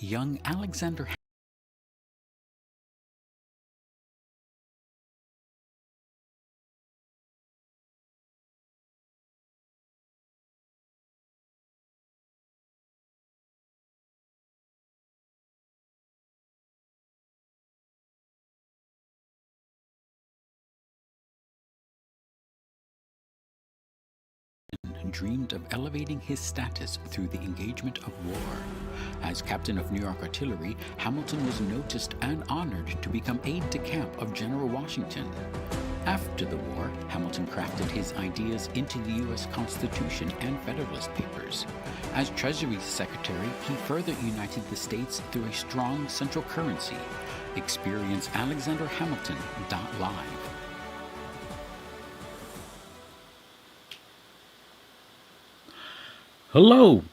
Young Alexander dreamed of elevating his status through the engagement of war. As captain of New York Artillery, Hamilton was noticed and honored to become aide-de-camp of General Washington. After the war, Hamilton crafted his ideas into the U.S. Constitution and Federalist Papers. As Treasury Secretary, he further united the states through a strong central currency. Experience Alexander Hamilton live. Hello,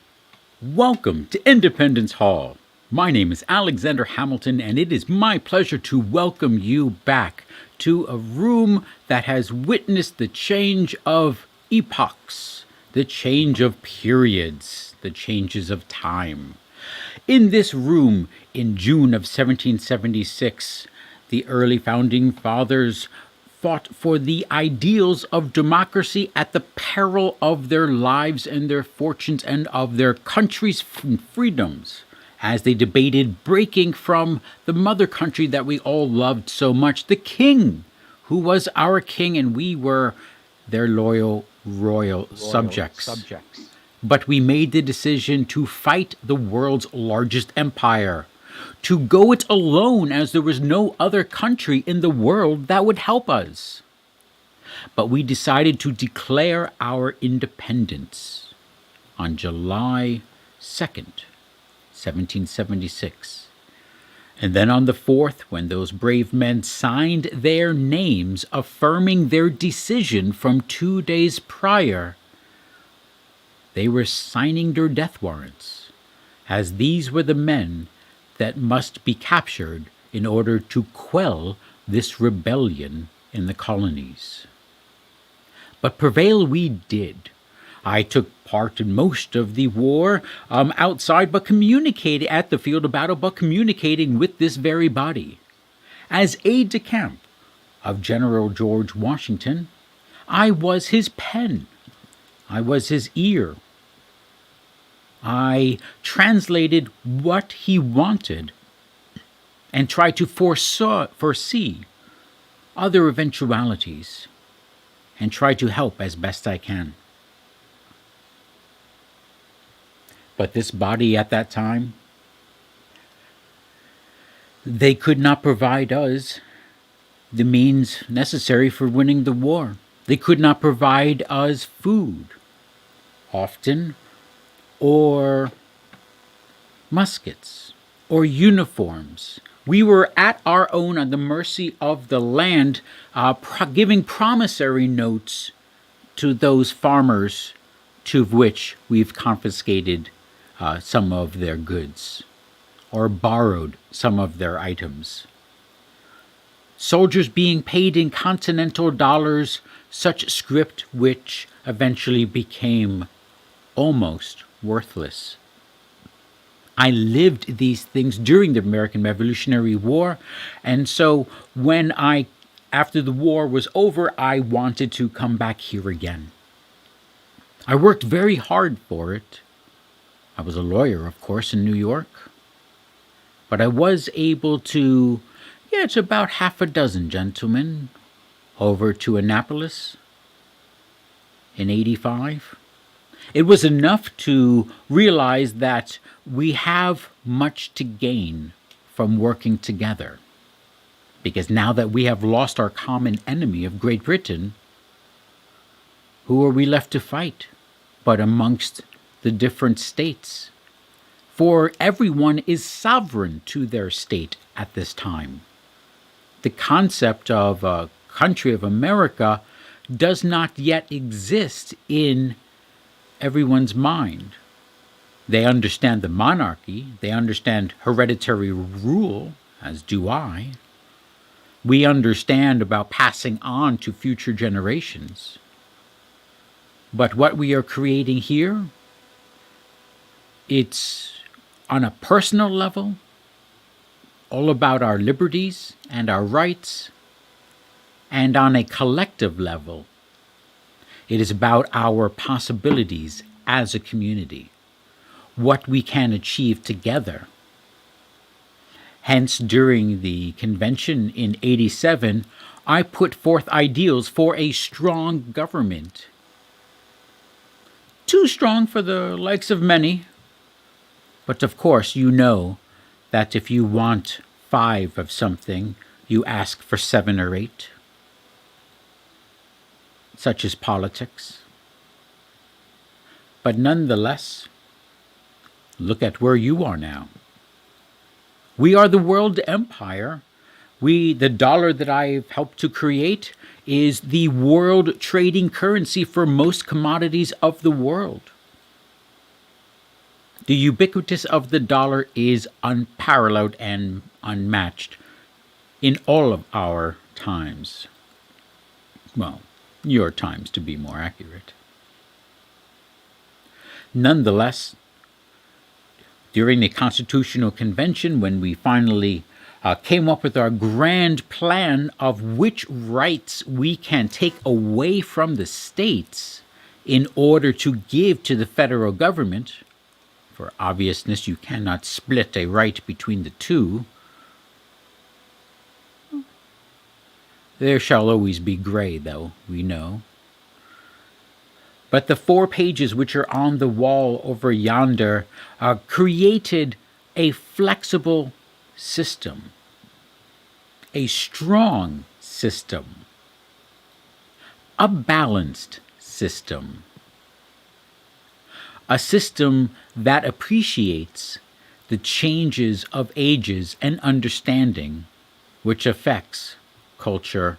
welcome to Independence Hall. My name is Alexander Hamilton, and it is my pleasure to welcome you back to a room that has witnessed the change of epochs, the change of periods, the changes of time. In this room, in June of 1776, the early founding fathers fought for the ideals of democracy at the peril of their lives and their fortunes and of their country's freedoms, as they debated breaking from the mother country that we all loved so much, the king, who was our king, and we were their loyal royal subjects. But we made the decision to fight the world's largest empire, to go it alone, as there was no other country in the world that would help us. But we decided to declare our independence on July 2nd, 1776. And then on the 4th, when those brave men signed their names affirming their decision from 2 days prior, they were signing their death warrants, as these were the men that must be captured in order to quell this rebellion in the colonies. But prevail we did. I took part in most of the war outside, but communicating at the field of battle, but communicating with this very body. As aide-de-camp of General George Washington, I was his pen. I was his ear. I translated what he wanted and tried to foresee other eventualities and try to help as best I can. But this body at that time, they could not provide us the means necessary for winning the war. They could not provide us food, often, or muskets, or uniforms. We were at our own, on the mercy of the land, giving promissory notes to those farmers to which we've confiscated some of their goods, or borrowed some of their items. Soldiers being paid in continental dollars, such script which eventually became almost worthless. I lived these things during the American Revolutionary War, and so after the war was over, I wanted to come back here again. I worked very hard for it. I was a lawyer, of course, in New York, but I was able to get about half a dozen gentlemen over to Annapolis in '85. It was enough to realize that we have much to gain from working together. Because now that we have lost our common enemy of Great Britain, who are we left to fight but amongst the different states? For everyone is sovereign to their state at this time. The concept of a country of America does not yet exist in everyone's mind. They understand the monarchy, they understand hereditary rule, as do I. We understand about passing on to future generations. But what we are creating here, it's On a personal level, all about our liberties and our rights, and on a collective level, it is about our possibilities as a community, what we can achieve together. Hence, during the convention in '87, I put forth ideals for a strong government. Too strong for the likes of many, but of course you know that if you want 5 of something, you ask for 7 or 8, such as politics. But nonetheless, look at where you are now. We are the world empire. The dollar that I've helped to create is the world trading currency for most commodities of the world. The ubiquitous of the dollar is unparalleled and unmatched in all of our times. Well, your times, to be more accurate. Nonetheless, during the Constitutional Convention, when we finally came up with our grand plan of which rights we can take away from the states in order to give to the federal government, for obviousness, you cannot split a right between the two. There shall always be gray, though, we know. But the 4 pages which are on the wall over yonder created a flexible system, a strong system, a balanced system, a system that appreciates the changes of ages and understanding which affects culture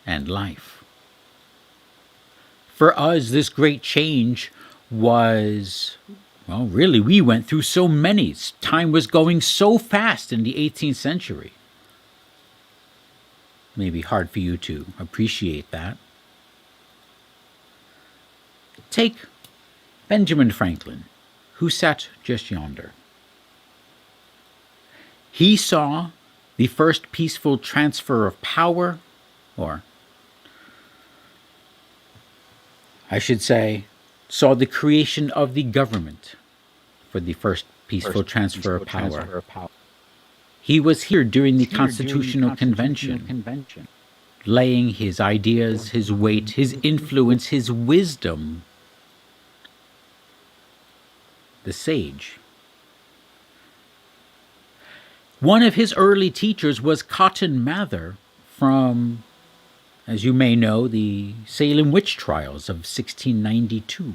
and life. For us, this great change was, well, really, we went through so many. Time was going so fast in the 18th century. Maybe hard for you to appreciate that. Take Benjamin Franklin, who sat just yonder. He saw the first peaceful transfer of power, or I should say, saw the creation of the government for the first peaceful transfer of power. He was here during the Constitutional Convention, laying his ideas, his weight, his influence, his wisdom. The sage. One of his early teachers was Cotton Mather from, as you may know, the Salem witch trials of 1692.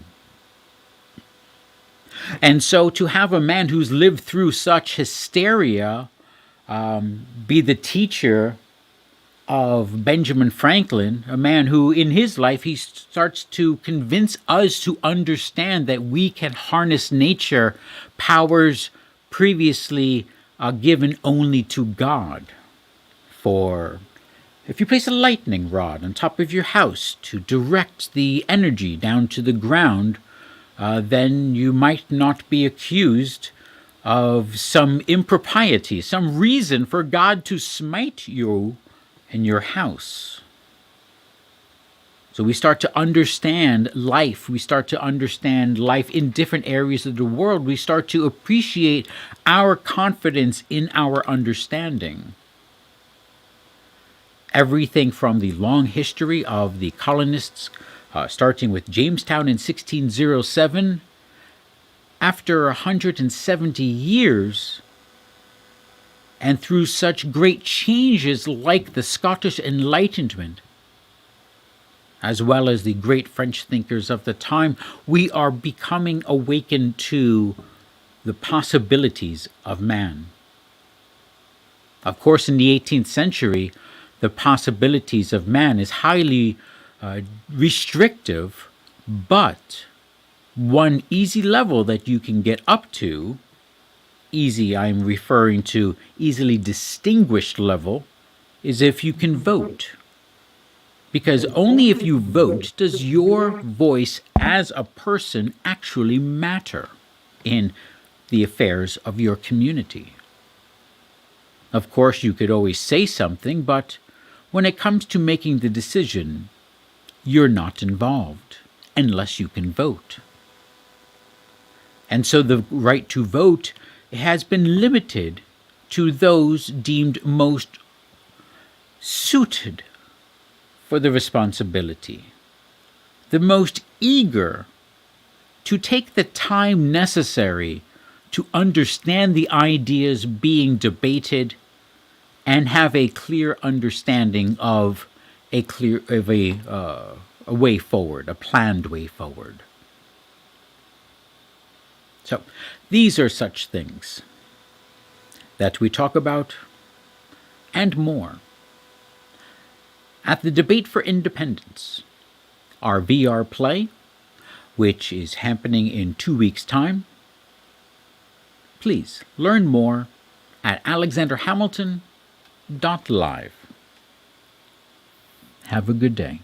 And so to have a man who's lived through such hysteria be the teacher of Benjamin Franklin, a man who in his life he starts to convince us to understand that we can harness nature powers previously given only to God. For if you place a lightning rod on top of your house to direct the energy down to the ground, then you might not be accused of some impropriety, some reason for God to smite you in your house. So we start to understand life. We start to understand life in different areas of the world. We start to appreciate our confidence in our understanding. Everything from the long history of the colonists, starting with Jamestown in 1607, after 170 years, and through such great changes like the Scottish Enlightenment, as well as the great French thinkers of the time, we are becoming awakened to the possibilities of man. Of course, in the 18th century, the possibilities of man is highly restrictive, but one easy level that you can get up to, easy, I'm referring to easily distinguished level, is if you can vote. Because only if you vote does your voice as a person actually matter in the affairs of your community. Of course, you could always say something, but when it comes to making the decision, you're not involved unless you can vote. And so the right to vote has been limited to those deemed most suited for the responsibility, the most eager to take the time necessary to understand the ideas being debated and have a clear understanding of a way forward, a planned way forward. So these are such things that we talk about and more at the Debate for Independence, our VR play, which is happening in 2 weeks' time. Please learn more at alexanderhamilton.live. Have a good day.